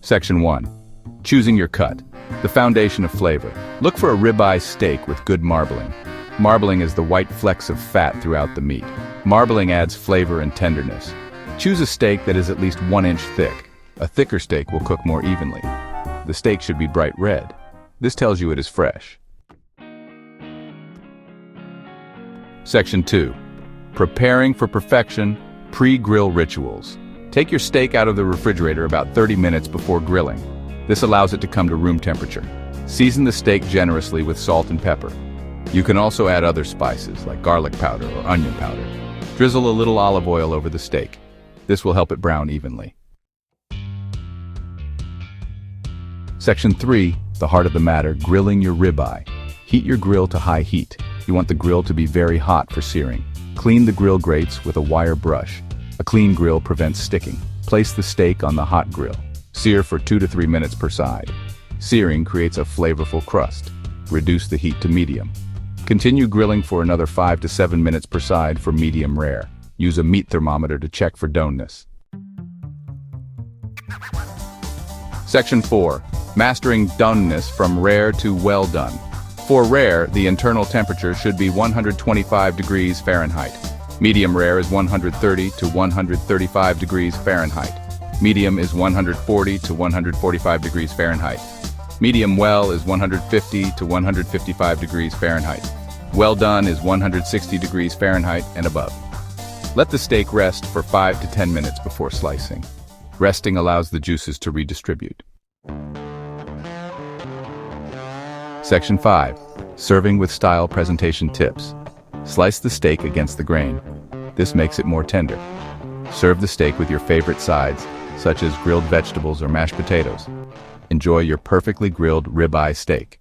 Section 1. Choosing your cut. The foundation of flavor. Look for a ribeye steak with good marbling. Marbling is the white flecks of fat throughout the meat. Marbling adds flavor and tenderness. Choose a steak that is at least 1 inch thick. A thicker steak will cook more evenly. The steak should be bright red. This tells you it is fresh. Section 2. Preparing for perfection. Pre-grill rituals. Take your steak out of the refrigerator about 30 minutes before grilling. This allows it to come to room temperature. Season the steak generously with salt and pepper. You can also add other spices like garlic powder or onion powder. Drizzle a little olive oil over the steak. This will help it brown evenly. Section 3. The heart of the matter, grilling your ribeye. Heat your grill to high heat. You want the grill to be very hot for searing. Clean the grill grates with a wire brush. A clean grill prevents sticking. Place the steak on the hot grill. Sear for 2 to 3 minutes per side. Searing creates a flavorful crust. Reduce the heat to medium. Continue grilling for another 5 to 7 minutes per side for medium rare. Use a meat thermometer to check for doneness. Section 4. Mastering doneness from rare to well done. For rare, the internal temperature should be 125 degrees Fahrenheit. Medium rare is 130 to 135 degrees Fahrenheit. Medium is 140 to 145 degrees Fahrenheit. Medium well is 150 to 155 degrees Fahrenheit. Well done is 160 degrees Fahrenheit and above. Let the steak rest for 5 to 10 minutes before slicing. Resting allows the juices to redistribute. Section 5. Serving with style presentation tips. Slice the steak against the grain. This makes it more tender. Serve the steak with your favorite sides, such as grilled vegetables or mashed potatoes. Enjoy your perfectly grilled ribeye steak.